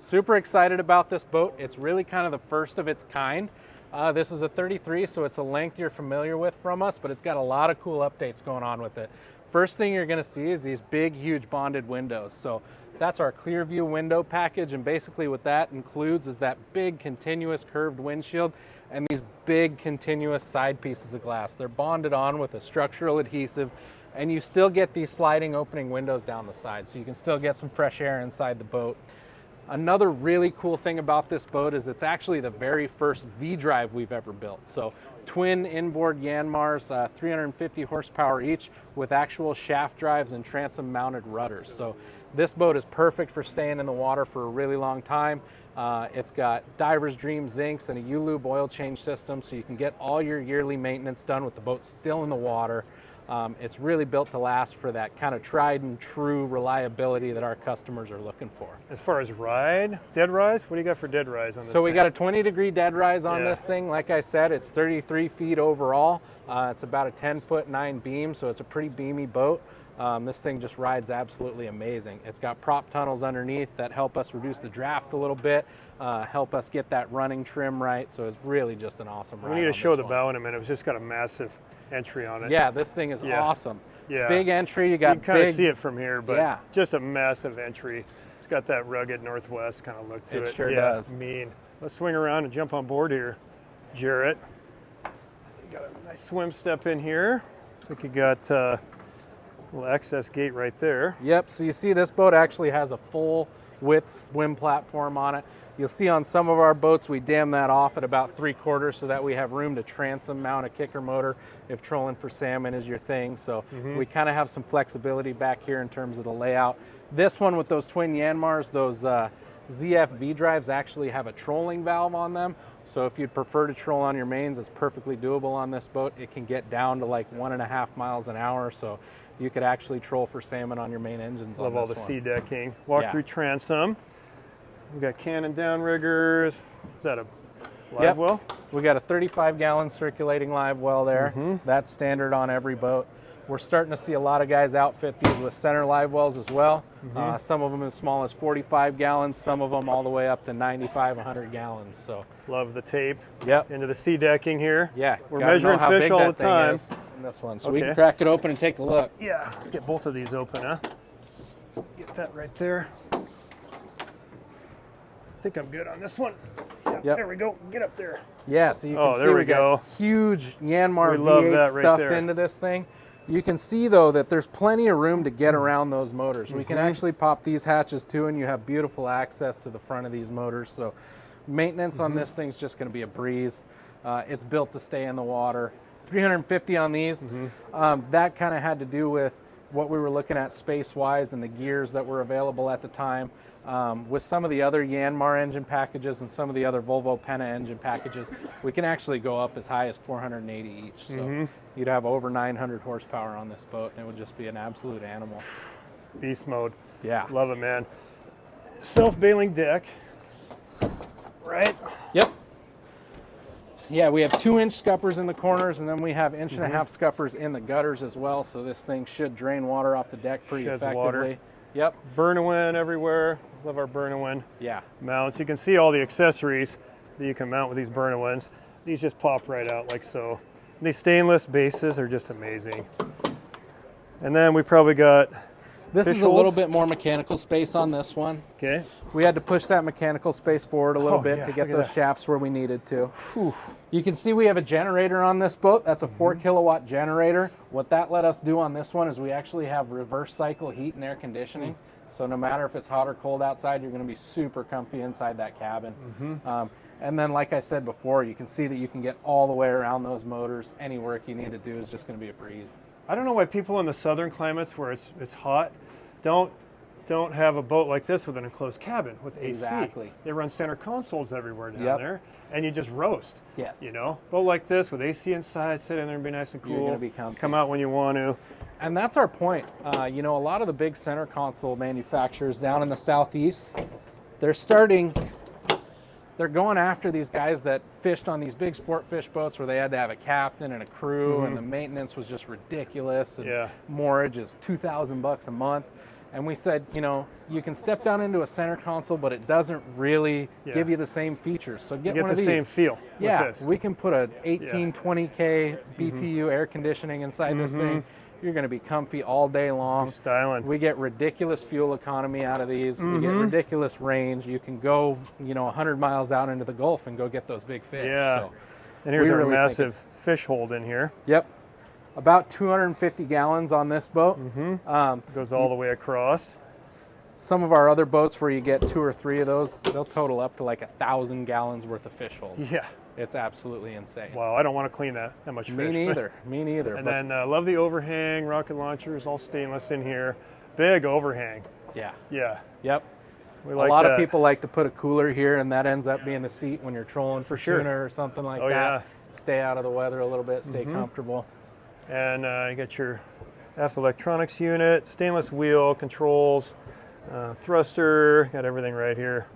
Super excited about this boat. It's really kind of the first of its kind. This is a 33, so it's a length you're familiar with from us, but it's got a lot of cool updates going on with it. First thing you're going to see is these big, huge bonded windows. So that's our clear view window package, and basically what that includes is that big continuous curved windshield and these big continuous side pieces of glass. They're bonded on with a structural adhesive, and you still get these sliding opening windows down the side, so you can still get some fresh air inside the boat. Another really cool thing about this boat is it's actually the very first V-drive we've ever built. So twin inboard Yanmars, 350 horsepower each, with actual shaft drives and transom mounted rudders. So this boat is perfect for staying in the water for a really long time. It's got Diver's Dream zincs and a U-Lube oil change system, so you can get all your yearly maintenance done with the boat still in the water. It's really built to last for that kind of tried and true reliability that our customers are looking for. As far as dead rise, what do you got for dead rise on this So we thing? got a 20-degree dead rise on this thing. Like I said, it's 33 feet overall. It's about a 10'9" beam, so it's a pretty beamy boat. This thing just rides absolutely amazing. It's got prop tunnels underneath that help us reduce the draft a little bit, help us get that running trim right, so it's really just an awesome ride. We need to show the bow in a minute. It's just got a massive entry on it. Yeah, this thing is awesome. Yeah. Big entry. You can kind of see it from here, but just a massive entry. It's got that rugged Northwest kind of look to it. It sure does. Mean. Let's swing around and jump on board here, Jarrett. You got a nice swim step in here. Looks like you got a little access gate right there. Yep, so you see this boat actually has a full width swim platform on it. You'll see on some of our boats we dam that off at about 3/4 so that we have room to transom mount a kicker motor if trolling for salmon is your thing. So we kind of have some flexibility back here in terms of the layout. This one with those twin Yanmars, those ZF V-drives actually have a trolling valve on them. So if you'd prefer to troll on your mains, it's perfectly doable on this boat. It can get down to like 1.5 miles an hour, so you could actually troll for salmon on your main engines. Love all the sea decking. Walk through transom. We got cannon downriggers. Is that a live well? We got a 35-gallon circulating live well there. That's standard on every boat. We're starting to see a lot of guys outfit these with center live wells as well. Some of them as small as 45 gallons, some of them all the way up to 95, 100 gallons. So love the tape. Yep. Into the sea decking here. Yeah. We're measuring fish all the time. In this one, so we can crack it open and take a look. Yeah. Let's get both of these open, huh? Get that right there. I think I'm good on this one. Yeah, there we go. Get up there. Yeah, so you can see there we got huge Yanmar V8 stuffed into this thing. You can see though that there's plenty of room to get around those motors. We can actually pop these hatches too, and you have beautiful access to the front of these motors. So maintenance on this thing's just going to be a breeze. It's built to stay in the water. 350 on these. That kind of had to do with what we were looking at space-wise and the gears that were available at the time. With some of the other Yanmar engine packages and some of the other Volvo Penta engine packages, we can actually go up as high as 480 each. So you'd have over 900 horsepower on this boat, and it would just be an absolute animal. Beast mode. Yeah. Love it, man. Self-bailing deck, right? Yep. Yeah, we have 2-inch scuppers in the corners, and then we have 1.5-inch scuppers in the gutters as well, so this thing should drain water off the deck pretty effectively. Water. Yep. Burn-a-win everywhere. Love our burn-a-win mounts. You can see all the accessories that you can mount with these burn-a-wins. These just pop right out like so. These stainless bases are just amazing. And then we probably got This is a little bit more mechanical space on this one. Okay. We had to push that mechanical space forward a little bit to get those shafts where we needed to. Whew. You can see we have a generator on this boat. That's a 4-kilowatt generator. What that let us do on this one is we actually have reverse cycle heat and air conditioning. So no matter if it's hot or cold outside, you're going to be super comfy inside that cabin. And then, like I said before, you can see that you can get all the way around those motors. Any work you need to do is just going to be a breeze. I don't know why people in the southern climates where it's hot don't have a boat like this with an enclosed cabin with AC. Exactly. They run center consoles everywhere down there, and you just roast. Yes. You know, boat like this with AC inside, sit in there and be nice and cool. You're going to be comfy. Come out when you want to. And that's our point. You know, a lot of the big center console manufacturers down in the southeast, they're going after these guys that fished on these big sport fish boats where they had to have a captain and a crew, and the maintenance was just ridiculous. And moorage is $2,000 a month. And we said, you know, you can step down into a center console, but it doesn't really give you the same features. So get one of these. You get the same feel. Yeah, with this. we can put a 18, 20K BTU air conditioning inside this thing. You're going to be comfy all day long. Styling. We get ridiculous fuel economy out of these. We get ridiculous range. You can go, you know, 100 miles out into the Gulf and go get those big fish. Yeah. So and here's our massive fish hold in here. Yep. About 250 gallons on this boat. Goes all the way across. Some of our other boats where you get 2 or 3 of those, they'll total up to like 1,000 gallons worth of fish hold. Yeah. It's absolutely insane. Wow, I don't want to clean that much fish. Me neither. Me neither. And then love the overhang, rocket launchers, all stainless in here. Big overhang. Yeah. Yeah. Yep. We like a lot that. of people like to put a cooler here, and that ends up being the seat when you're trolling for sure. tuna or something like that. Yeah. Stay out of the weather a little bit, stay comfortable. And you got your aft electronics unit, stainless wheel, controls, thruster, got everything right here.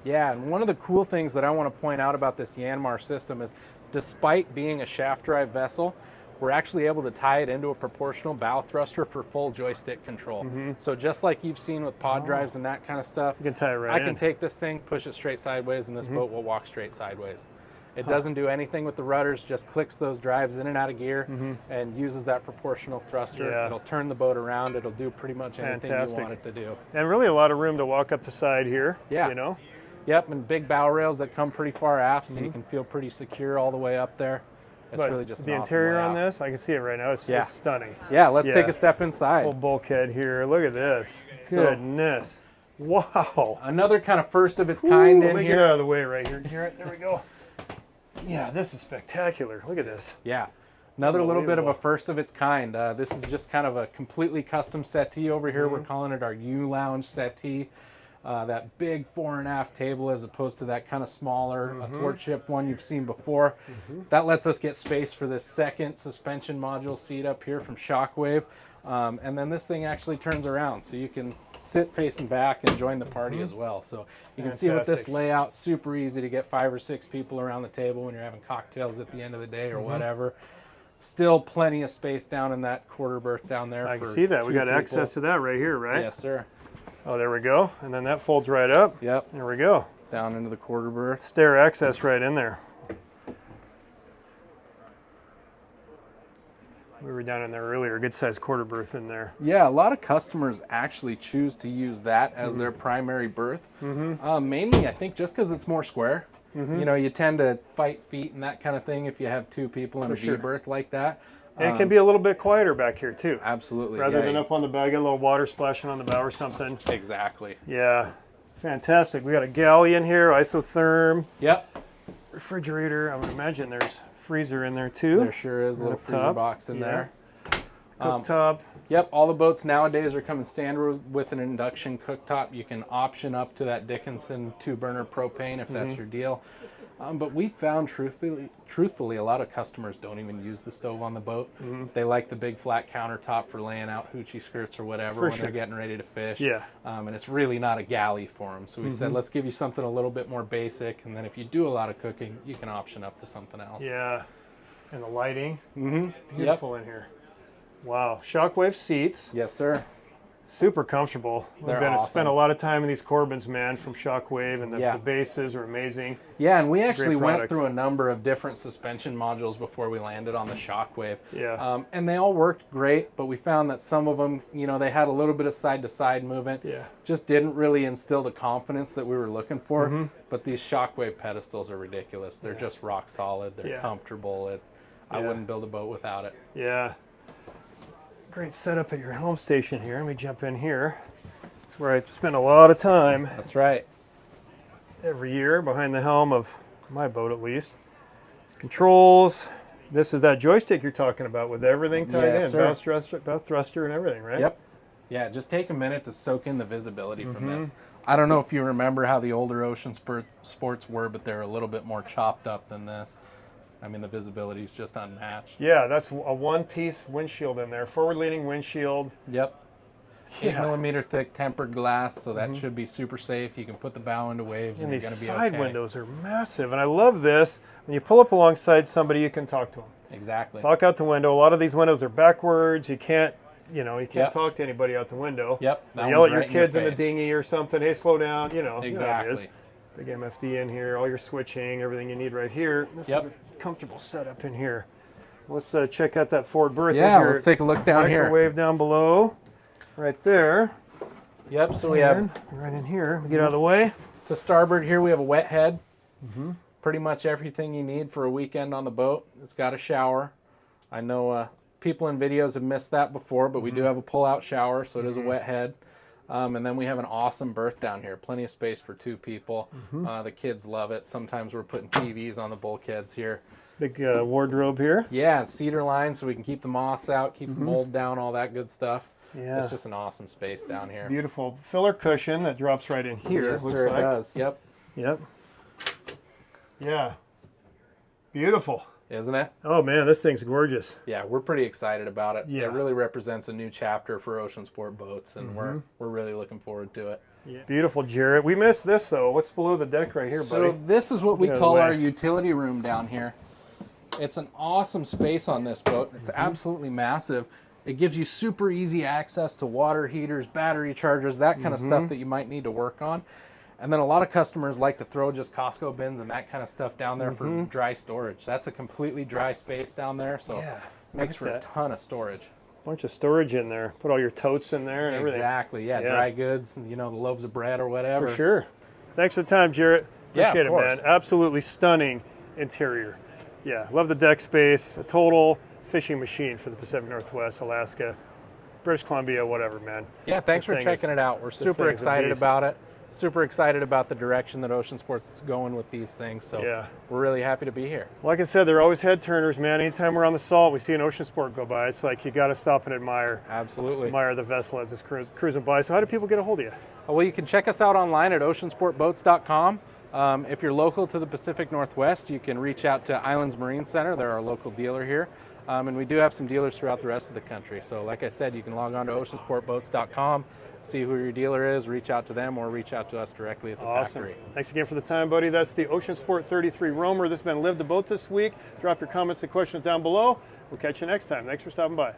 Yeah, and one of the cool things that I want to point out about this Yanmar system is despite being a shaft drive vessel, we're actually able to tie it into a proportional bow thruster for full joystick control. So just like you've seen with pod drives and that kind of stuff, You can tie it right I can take this thing, push it straight sideways, and this boat will walk straight sideways. It doesn't do anything with the rudders, just clicks those drives in and out of gear and uses that proportional thruster. Yeah. It'll turn the boat around. It'll do pretty much anything Fantastic. you want it to do. And really a lot of room to walk up the side here. Yeah. You know? Yep, and big bow rails that come pretty far aft, so you can feel pretty secure all the way up there. It's But really just the an awesome interior on layout. this, I can see it right now. It's stunning. Yeah, let's take a step inside. Full bulkhead here. Look at this. So- Goodness. Wow. Another kind of first of its kind Let in me here. get out of the way right here, Jarrett. There we go. Yeah, this is spectacular. Look at this. Yeah. Another little bit of a Unbelievable. first of its kind. This is just kind of a completely custom settee over here. We're calling it our U-Lounge settee. That big fore and aft table as opposed to that kind of smaller athwartship one you've seen before. That lets us get space for this second suspension module seat up here from Shockwave. And then this thing actually turns around so you can sit facing back and join the party as well. So you can see with this Fantastic. layout, super easy to get 5 or 6 people around the table when you're having cocktails at the end of the day or whatever. Still plenty of space down in that quarter berth down there. I for can see that. We 2 got people. access to that right here, right? Yes, sir. Oh, there we go. And then that folds right up. Yep. There we go. Down into the quarter berth. Stair access right in there. We were down in there earlier. Good sized quarter berth in there. Yeah, a lot of customers actually choose to use that as their primary berth. Mainly, I think, just because it's more square. You know, you tend to fight feet and that kind of thing if you have 2 people in a sure. V-berth like that. And it can be a little bit quieter back here too. Absolutely. Rather yeah, than up on the bow, get a little water splashing on the bow or something. Exactly. Yeah, fantastic. We got a galley in here, isotherm, Yep. refrigerator. I would imagine there's freezer in there too. There sure is a little freezer Cooktop. box in there. Cooktop. Yep, all the boats nowadays are coming standard with an induction cooktop. You can option up to that Dickinson 2-burner propane if that's your deal. But we found, truthfully, a lot of customers don't even use the stove on the boat. They like the big flat countertop for laying out hoochie skirts or whatever when they're getting ready to fish. Yeah. And it's really not a galley for them. So we said, let's give you something a little bit more basic. And then if you do a lot of cooking, you can option up to something else. Yeah, and the lighting. Yep. Beautiful in here. Wow, Shockwave seats. Yes, sir. Super comfortable. They're We've awesome. spent a lot of time in these Corbins, man, from Shockwave, and the Yeah. bases are amazing. Yeah, and we actually went product. through a number of different suspension modules before we landed on the Shockwave. Yeah. And they all worked great, but we found that some of them, you know, they had a little bit of side-to-side movement. Yeah. Just didn't really instill the confidence that we were looking for. But these Shockwave pedestals are ridiculous. They're just rock solid. They're Yeah. comfortable. I Yeah. wouldn't build a boat without it. Yeah. Great setup at your Helm station here. Let me jump in here. It's where I spend a lot of time That's right. every year behind the helm of my boat, at least. Controls. This is that joystick you're talking about with everything tied Yes, in. sir. Bow thruster and everything, right? Yep. Yeah, just take a minute to soak in the visibility from this. I don't know if you remember how the older ocean sports were, but they're a little bit more chopped up than this. I mean, the visibility is just unmatched. Yeah, that's a one-piece windshield in there. Forward-leaning windshield. Yep. 8 Yeah. millimeter thick tempered glass, so that should be super safe. You can put the bow into waves and And you're these going to be side okay. windows are massive. And I love this. When you pull up alongside somebody, you can talk to them. Exactly. Talk out the window. A lot of these windows are backwards. You can't you know, you can't talk to anybody out the window. Yep. Or yell at your kids in the dinghy or something. Hey, slow down. You know. Exactly. You know how it is. Big MFD in here. All your switching, everything you need right here. This is a comfortable setup in here. Let's check out that forward berth. Yeah, let's take a look down here. Microwave down below, right there. Yep. So we have right in here. We get out of the way. To starboard here, we have a wet head. Pretty much everything you need for a weekend on the boat. It's got a shower. I know people in videos have missed that before, but we do have a pull-out shower, so it is a wet head. And then we have an awesome berth down here. Plenty of space for 2 people. The kids love it. Sometimes we're putting TVs on the bulkheads here. Big wardrobe here. Yeah, cedar line so we can keep the moths out, keep the mold down, all that good stuff. Yeah. It's just an awesome space down here. Beautiful filler cushion that drops right in here. Yes, sir, it does. Yep. Yep. Yeah. Beautiful. Isn't it? Oh, man, this thing's gorgeous. Yeah, we're pretty excited about it. Yeah. It really represents a new chapter for Ocean Sport boats, and we're really looking forward to it. Yeah. Beautiful, Jarrett. We missed this, though. What's below the deck right here, buddy? So this is what we call our utility room down here. It's an awesome space on this boat. It's absolutely massive. It gives you super easy access to water heaters, battery chargers, that kind of stuff that you might need to work on. And then a lot of customers like to throw just Costco bins and that kind of stuff down there for dry storage. That's a completely dry space down there, so it makes for a ton of storage. Bunch of storage in there. Put all your totes in there and everything. Exactly, yeah, dry goods, you know, the loaves of bread or whatever. For sure. Thanks for the time, Jarrett. Appreciate it, man. Absolutely stunning interior. Yeah, love the deck space. A total fishing machine for the Pacific Northwest, Alaska, British Columbia, whatever, man. Yeah, thanks for checking it out. We're super excited about it. Super excited about the direction that Ocean Sports is going with these things. So we're really happy to be here. Like I said, they're always head turners, man. Anytime we're on the salt, we see an Ocean Sport go by. It's like you got to stop and admire. Absolutely. Admire the vessel as it's cruising by. So how do people get a hold of you? Well, you can check us out online at oceansportboats.com. If you're local to the Pacific Northwest, you can reach out to Islands Marine Center. They're our local dealer here. And we do have some dealers throughout the rest of the country. So like I said, you can log on to oceansportboats.com, see who your dealer is, reach out to them, or reach out to us directly at the factory. Thanks again for the time, buddy. That's the Ocean Sport 33 Roamer. This has been Live the Boat this week. Drop your comments and questions down below. We'll catch you next time. Thanks for stopping by.